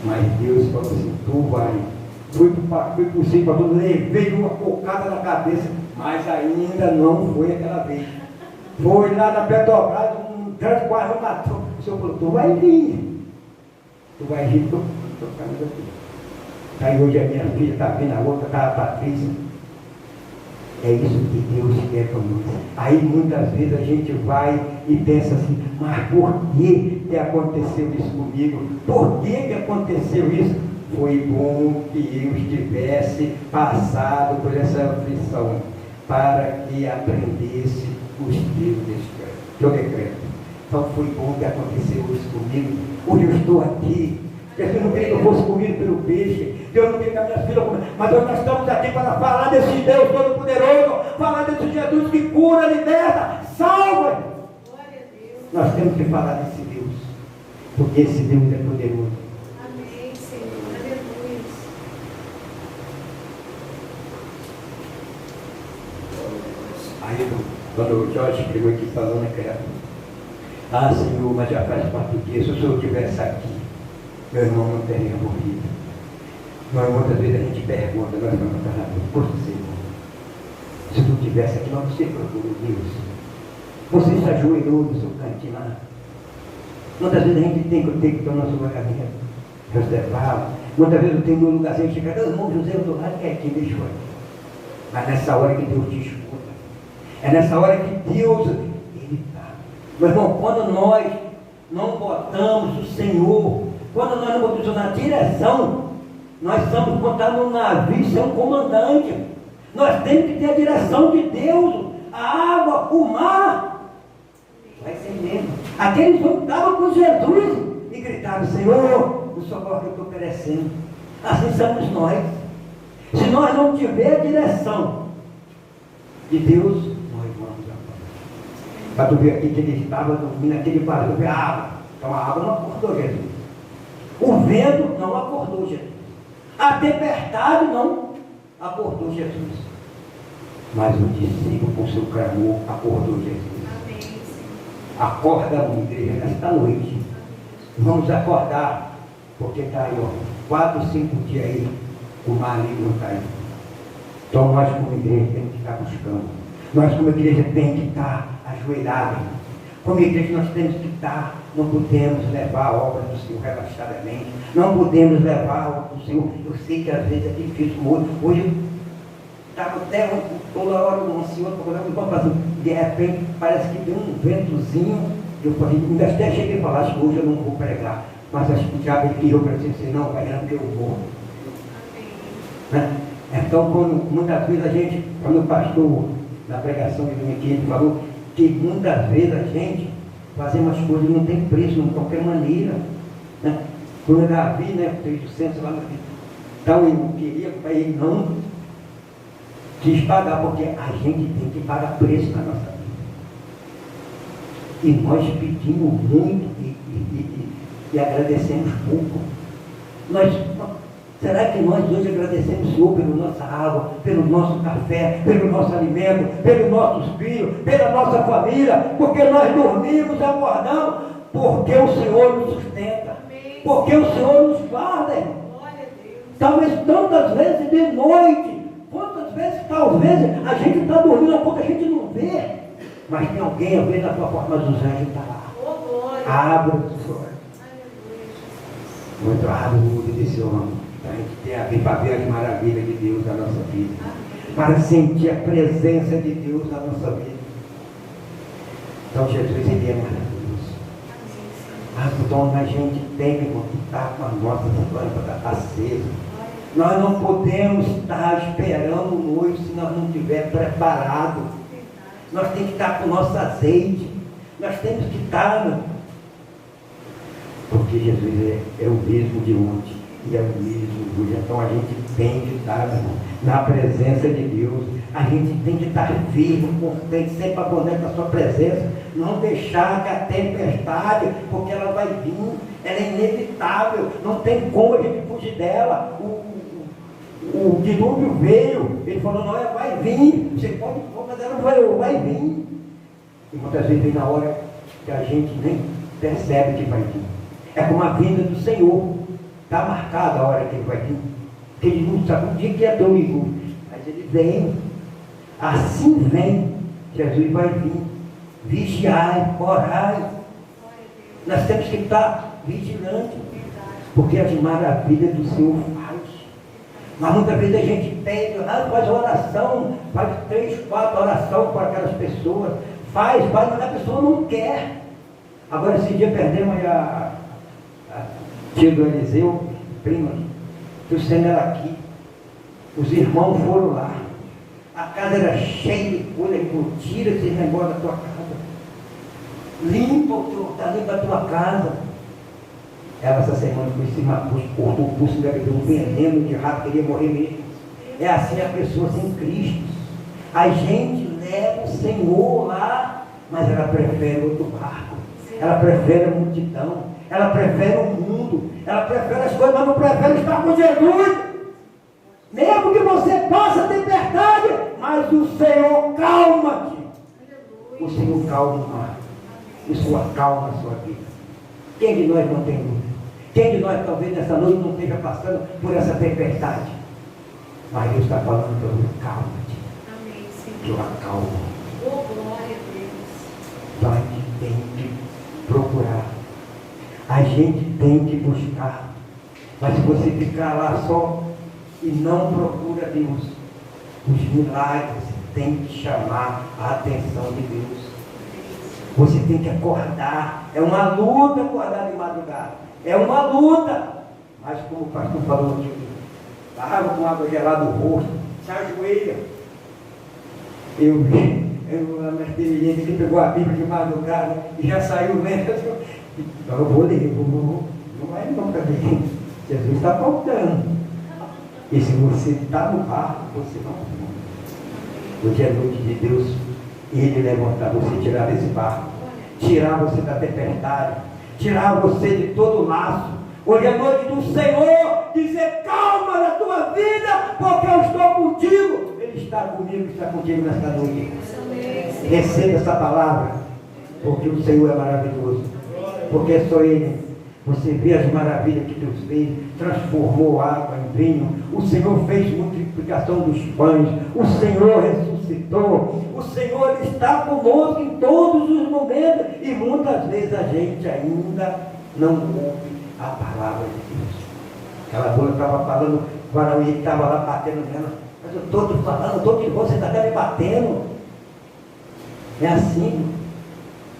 Mas Deus falou assim: tu vai. Fui para o cima, levei uma cocada na cabeça, mas ainda não foi aquela vez. Foi lá na Petrobras, grande quase me matou. O Senhor falou: tu vai vir. Tu vai vir, estou ficando aqui. Aí hoje a minha filha está vindo, a outra está a Patrícia. É isso que Deus quer conosco. Aí muitas vezes a gente vai e pensa assim, mas por que aconteceu isso comigo? Por que aconteceu isso? Foi bom que eu estivesse passado por essa aflição, para que aprendesse os teus decretos. Então foi bom que aconteceu isso comigo. Hoje eu estou aqui. Deus não queria que eu fosse comido pelo peixe. Deus não queria que a minha filha comesse. Mas hoje nós estamos aqui para falar desse Deus Todo-Poderoso. Falar desse Jesus que cura, liberta, salva. Nós temos que falar desse Deus. Porque esse Deus é poderoso. Amém, Senhor. Aleluia. Aí, quando o Jorge chegou aqui falando naquela, Senhor, mas já faz parte disso. Se o Senhor estivesse aqui, meu irmão não teria morrido. Mas muitas vezes a gente pergunta, nós vamos falar, por Senhor, se tu estivesse aqui, mas você procurou Deus. Você se ajoelhou no seu cantinho lá. Muitas vezes a gente tem que ter o nosso lugarzinho reservado. Muitas vezes eu tenho meu lugarzinho, chega, irmão José, eu estou lá quietinho, deixa eu aqui. Mas nessa hora que Deus te escuta. É nessa hora que Deus, Ele está. Meu irmão, quando nós não botamos o Senhor, quando nós não botamos na direção, nós estamos botar no navio sem um comandante. Nós temos que ter a direção de Deus, a água, o mar. Vai ser mesmo. Aqueles homens estavam com Jesus e gritaram, Senhor, o socorro que eu estou perecendo. Assim somos nós. Se nós não tiver a direção de Deus, nós vamos apanhar. Para tu ver aqui que ele estava dormindo, aquele barulho, a água. Então a água não acordou Jesus. O vento não acordou Jesus. A tempestade não acordou Jesus. Mas o discípulo, com seu clamor, acordou Jesus. Amém, Senhor. Acorda, igreja, nesta noite. Vamos acordar, porque está aí, 4, 5 dias aí, o maligno está aí. Então nós como igreja temos que estar buscando. Nós como igreja temos que estar ajoelhados. Como igreja nós temos que estar, não podemos levar a obra do Senhor relaxadamente. Não podemos levar a obra do Senhor. Eu sei que às vezes é difícil muito. Hoje eu estava até toda hora um senhor procurando, assim, de repente parece que deu um ventozinho. Eu falei, ainda até cheguei a falar, acho que hoje eu não vou pregar. Mas acho que o diabo ele criou para dizer assim, não, vai não, que eu vou. Né? Então, muitas vezes a gente, quando o pastor na pregação de domingo ele falou que muitas vezes a gente fazemos as coisas não tem preço, de qualquer maneira. Né? Quando Davi, né, fez o censo lá no então ele não queria, ele não quis pagar, porque a gente tem que pagar preço na nossa vida. E nós pedimos muito e agradecemos pouco. Será que nós hoje agradecemos o Senhor pela nossa água, pelo nosso café, pelo nosso alimento, pelos nossos filhos, pela nossa família? Porque nós dormimos, acordamos, porque o Senhor nos sustenta. Amém. Porque o Senhor nos guarda, irmão. Glória a Deus. Talvez tantas vezes de noite, quantas vezes talvez a gente está dormindo, a pouco a gente não vê. Mas tem alguém, às vezes, na tua porta, mas os anjos estão lá. Oh, glória. Abra o Senhor. Aleluia, Jesus. Muito abre o mundo desse homem. Para a gente ter a vir para ver as maravilhas de Deus na nossa vida. Amém. Para sentir a presença de Deus na nossa vida. Então Jesus, Ele é maravilhoso. Amém, Senhor. Então a gente tem que estar com a nossa lâmpada acesa. Nós não podemos estar esperando o noivo se nós não estivermos preparados. Nós temos que estar com o nosso azeite. Nós temos que estar. Né? Porque Jesus é o mesmo de ontem. E é o mesmo hoje. Então a gente tem que estar na presença de Deus. A gente tem que estar firme, constante, sempre abundante na sua presença. Não deixar que a tempestade, porque ela vai vir, ela é inevitável. Não tem como a gente fugir dela. O dilúvio veio, ele falou, não, vai vir. Você pode, mas ela vai vir. E muitas vezes vem na hora que a gente nem percebe que vai vir. É como a vinda do Senhor. Está marcada a hora que ele vai vir. Porque ele não sabe o dia que é teu dilúvio. Mas ele vem. Assim vem. Jesus vai vir. Vigiai, orai. Nós temos que estar vigilantes. Porque as maravilhas do Senhor faz. Mas muitas vezes a gente pede, faz oração, faz 3, 4 orações para aquelas pessoas, faz, mas a pessoa não quer. Agora esse dia perdemos a tia do Eliseu, prima, trouxemos ela aqui. Os irmãos foram lá. A casa era cheia de coisa, tira esse negócio da tua casa. Limpa a tua casa. Ela essa semana foi se matou, cortou o pulso, engravidou um veneno de rato, queria morrer mesmo. É assim a pessoa sem Cristo. A gente leva o Senhor lá, mas ela prefere outro barco. Ela prefere a multidão. Ela prefere o mundo. Ela prefere as coisas, mas não prefere estar com Jesus. Mesmo que você possa ter verdade, mas o Senhor calma-te. O Senhor calma. O Senhor calma a sua vida. Quem de nós não tem dúvida? Quem de nós talvez nessa noite não esteja passando por essa tempestade? Mas Deus está falando para você, calma-te. Amém, Senhor. Que eu acalmo. Oh, glória a Deus. Então a gente tem que procurar. A gente tem que buscar. Mas se você ficar lá só e não procura Deus, os milagres, você tem que chamar a atenção de Deus. Você tem que acordar. É uma luta acordar de madrugada. É uma luta. Mas como o pastor falou aqui, água com água gelada no rosto, se ajoelha. Eu a minha experiência que pegou a Bíblia de madrugada e já saiu lendo. Eu vou ler, não vai não para mim. Jesus está faltando. E se você está no barco, você não. Hoje é noite de Deus. Ele levantar você, tirar desse barco, tirar você da tempestade, tirar você de todo laço. Hoje é noite do Senhor dizer: calma na tua vida, porque eu estou contigo. Ele está comigo, está contigo nesta noite. Receba essa palavra, porque o Senhor é maravilhoso, porque é só Ele. Você vê as maravilhas que Deus fez, transformou água em vinho, o Senhor fez multiplicação dos pães, o Senhor ressuscitou, o Senhor está conosco em todos os momentos, e muitas vezes a gente ainda não ouve a palavra de Deus. Aquela dona estava falando, o varão estava lá batendo nela, mas eu estou te falando, estou te você está até me batendo. É assim,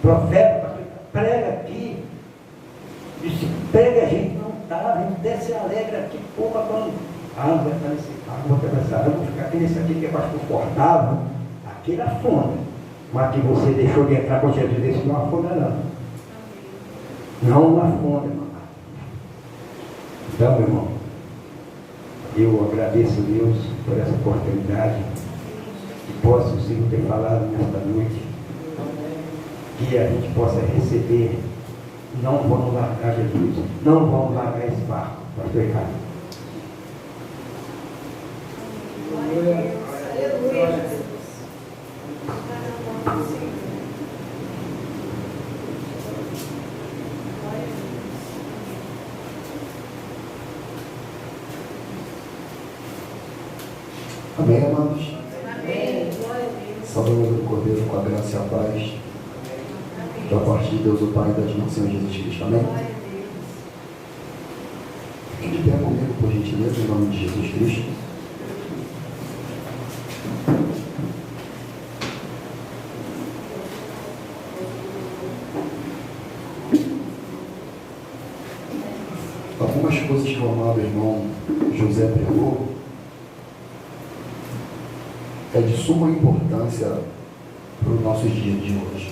profeta, prega aqui. Disse, prega, a gente não está, a gente desce alegre aqui, pouco quando. Vai estar nesse carro, vou atravessar, vou ficar aqui nesse aqui que é mais confortável. Aquele afunda. Mas que você deixou de entrar com Jesus, esse não afunda não. Não afunda, irmão. Então, meu irmão, eu agradeço a Deus por essa oportunidade, que possa o Senhor ter falado nesta noite, que a gente possa receber. Não vamos largar Jesus, não vamos largar esse barco, pastor Ricardo. Glória a Deus. Aleluia, Jesus. Glória a Deus. Amém, amados? Amém. Glória a Deus. Saudamos do Cordeiro com a graça e a paz. Da parte de Deus, o Pai, e da de Senhor Jesus Cristo. Amém? Glória a Deus. Fique de pé comigo, por gentileza, em nome de Jesus Cristo. Algumas coisas que o amado irmão José pregou é de suma importância para os nossos dias de hoje.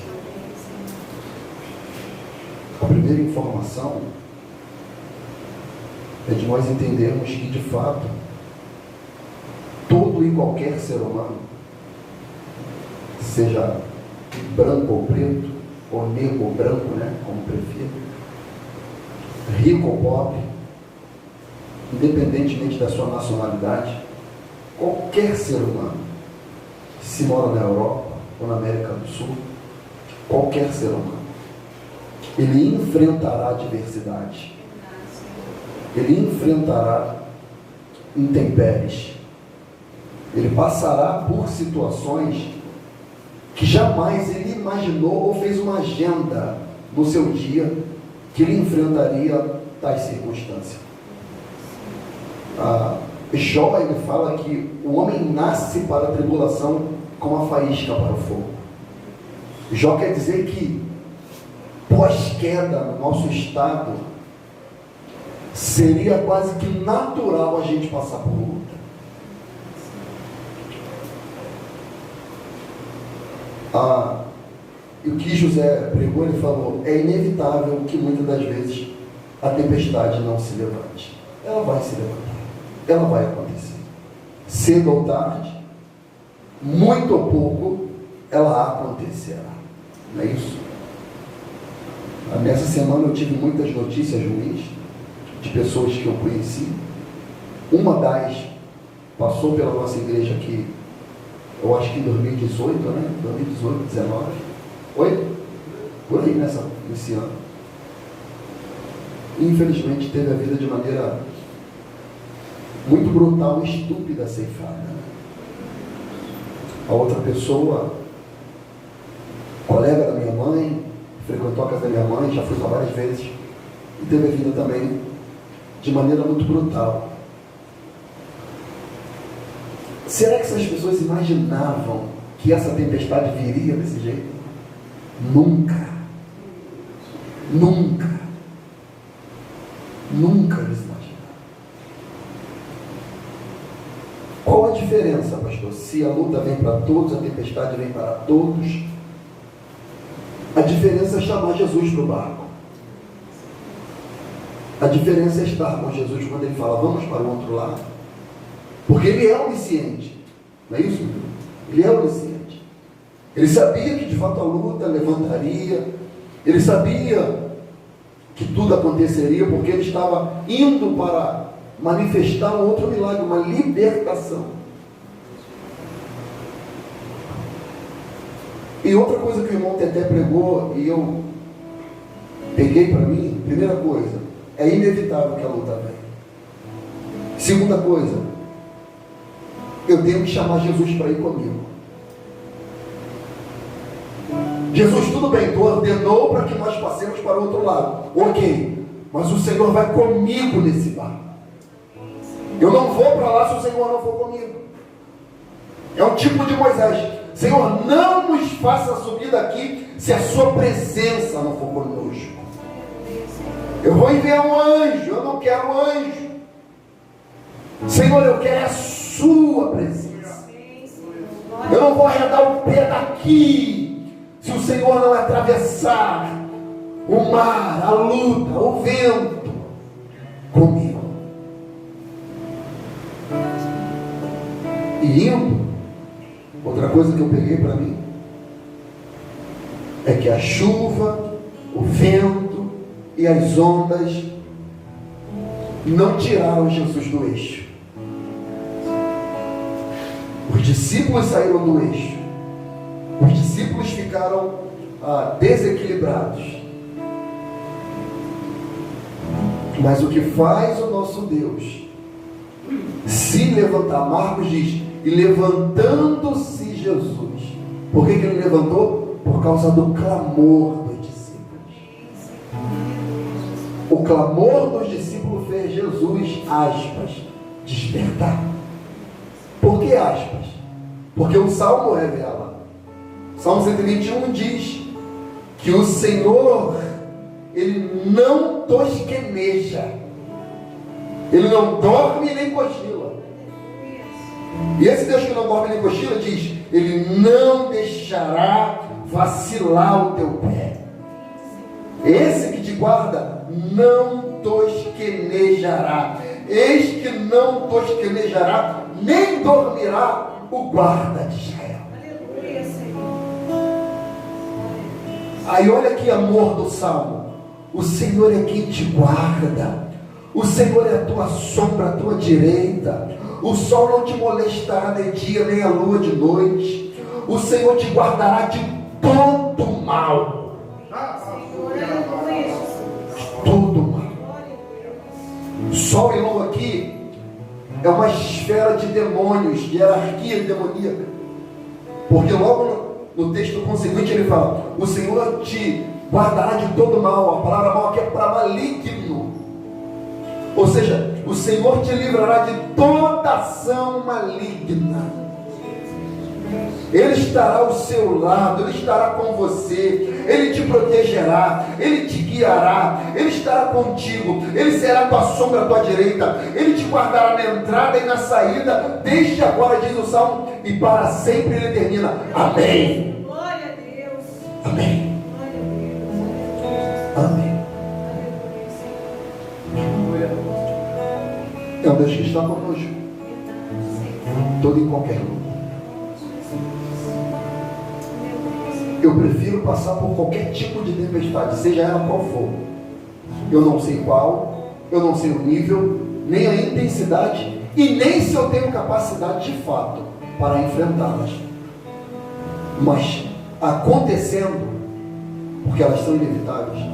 A primeira informação é de nós entendermos que, de fato, todo e qualquer ser humano, seja branco ou preto, ou negro ou branco, né, como prefiro, rico ou pobre, independentemente da sua nacionalidade, qualquer ser humano, se mora na Europa ou na América do Sul, qualquer ser humano, ele enfrentará adversidade, ele enfrentará intempéries, ele passará por situações que jamais ele imaginou ou fez uma agenda no seu dia que ele enfrentaria tais circunstâncias. Jó, ele fala que o homem nasce para a tribulação como a faísca para o fogo. Jó quer dizer que pós-queda no nosso estado seria quase que natural a gente passar por luta. E o que José pregou, ele falou, é inevitável que muitas das vezes a tempestade não se levante. Ela vai se levantar, ela vai acontecer. Cedo ou tarde, muito ou pouco, ela acontecerá. Não é isso? Nessa semana eu tive muitas notícias ruins de pessoas que eu conheci. Uma das passou pela nossa igreja aqui, eu acho que em 2018, né? 2018, 19. Oi? Por aí nesse ano. Infelizmente teve a vida de maneira muito brutal e estúpida ceifada. A outra pessoa, colega da minha mãe, frequentou a casa da minha mãe, já fui lá várias vezes, e teve a vida também de maneira muito brutal. Será que essas pessoas imaginavam que essa tempestade viria desse jeito? Nunca. Nunca. Nunca eles imaginaram. Qual a diferença, pastor? Se a luta vem para todos, a tempestade vem para todos, a diferença é chamar Jesus para o barco. A diferença é estar com Jesus quando ele fala, vamos para o outro lado. Porque ele é onisciente. Não é isso? Ele é onisciente. Ele sabia que de fato a luta levantaria. Ele sabia que tudo aconteceria, porque ele estava indo para manifestar um outro milagre, uma libertação. E outra coisa que o irmão Teté pregou, e eu peguei para mim, primeira coisa, é inevitável que a luta venha. Segunda coisa, eu tenho que chamar Jesus para ir comigo. Jesus, tudo bem, tu ordenou para que nós passemos para o outro lado. Ok, mas o Senhor vai comigo nesse barco. Eu não vou para lá se o Senhor não for comigo. É um tipo de Moisés. Senhor, não nos faça subir daqui se a sua presença não for conosco. Eu vou enviar um anjo, eu não quero um anjo. Senhor, eu quero a sua presença. Eu não vou arredar o pé daqui se o Senhor não atravessar o mar, a luta, o vento comigo. E indo, outra coisa que eu peguei para mim é que a chuva, o vento e as ondas não tiraram Jesus do eixo. Os discípulos saíram do eixo. Os discípulos ficaram desequilibrados. Mas o que faz o nosso Deus se levantar, Marcos diz, e levantando-se Jesus. Por que ele levantou? Por causa do clamor dos discípulos. O clamor dos discípulos fez Jesus, aspas, despertar. Por que aspas? Porque o Salmo revela. Salmo 121 diz que o Senhor, ele não tosqueneja, ele não dorme nem cochila. E esse Deus que não dorme nem cochila diz, ele não deixará vacilar o teu pé. Esse que te guarda não tosquenejará. Eis que não tosquenejará, nem dormirá o guarda de Israel. Aí olha que amor do Salmo. O Senhor é quem te guarda. O Senhor é a tua sombra, a tua direita. O sol não te molestará de dia, nem a lua de noite. O Senhor te guardará de todo mal. Todo mal. Sol e lua aqui é uma esfera de demônios, de hierarquia demoníaca. Porque logo no texto consequente ele fala, o Senhor te guardará de todo mal. A palavra mal aqui é para maligno. Ou seja, o Senhor te livrará de toda ação maligna. Ele estará ao seu lado, Ele estará com você, Ele te protegerá, Ele te guiará, Ele estará contigo, Ele será a tua sombra à tua direita, Ele te guardará na entrada e na saída, desde agora, diz o Salmo, e para sempre. Ele termina. Amém. Glória a Deus. Amém. Glória a Deus. Amém. É o Deus que está conosco, todo e qualquer lugar. Eu prefiro passar por qualquer tipo de tempestade, seja ela qual for. Eu não sei qual, eu não sei o nível, nem a intensidade, e nem se eu tenho capacidade de fato para enfrentá-las. Mas acontecendo, porque elas são inevitáveis,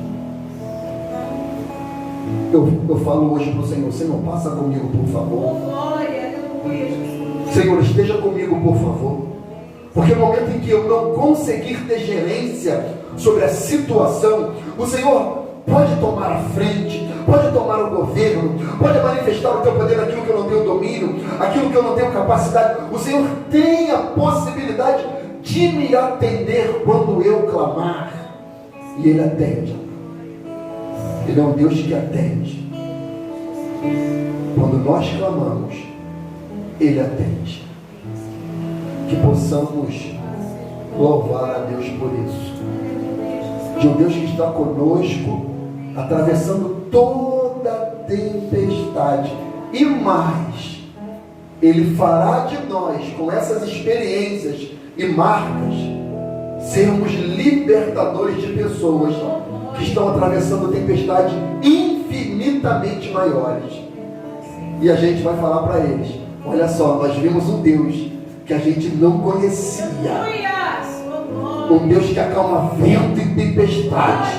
eu falo hoje para o Senhor: Senhor, passa comigo, por favor. Glória, aleluia, Jesus. Senhor, esteja comigo, por favor. Porque no momento em que eu não conseguir ter gerência sobre a situação, o Senhor pode tomar a frente, pode tomar o governo, pode manifestar o teu poder naquilo que eu não tenho domínio, aquilo que eu não tenho capacidade. O Senhor tem a possibilidade de me atender quando eu clamar, e Ele atende. Ele é um Deus que atende. Quando nós clamamos, Ele atende. Que possamos louvar a Deus por isso, de um Deus que está conosco, atravessando toda tempestade, e mais, Ele fará de nós, com essas experiências e marcas, sermos libertadores de pessoas que estão atravessando tempestades infinitamente maiores. E a gente vai falar para eles: olha só, nós vimos um Deus que a gente não conhecia, um Deus que acalma vento e tempestade.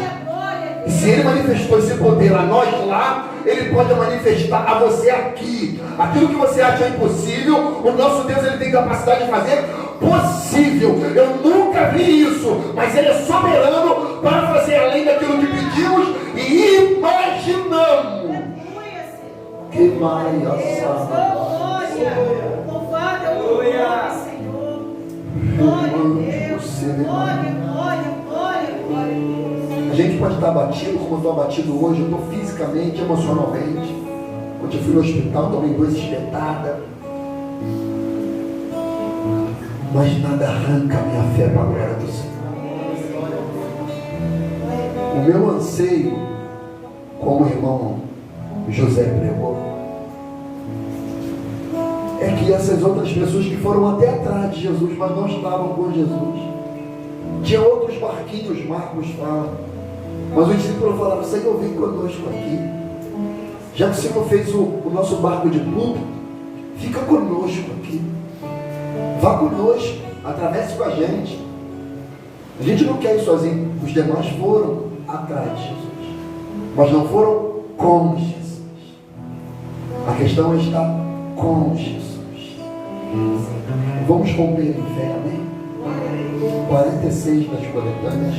E se Ele manifestou esse poder a nós lá, Ele pode manifestar a você aqui. Aquilo que você acha impossível, o nosso Deus, Ele tem capacidade de fazer possível. Eu nunca vi isso, mas Ele é soberano para fazer além daquilo que pedimos e imaginamos. Que mais Louvado é o nome, Senhor. Glória a Deus. Glória, glória, glória, glória a Deus. A gente pode estar abatido, como eu estou abatido hoje. Eu estou fisicamente, emocionalmente. Quando eu fui no hospital, tomei 2 espetadas. Mas nada arranca a minha fé para a glória do Senhor. O meu anseio, como o irmão José pregou, é que essas outras pessoas que foram até atrás de Jesus, mas não estavam com Jesus, tinha outros barquinhos, Marcos fala, mas o discípulo falava: Senhor, vem conosco aqui, já que o Senhor fez o nosso barco de público, fica conosco aqui, vá conosco, atravesse com a gente não quer ir sozinho. Os demais foram atrás de Jesus, mas não foram com Jesus. A questão é estar com Jesus. Vamos romper em fé, amém? 46 das coletâneas.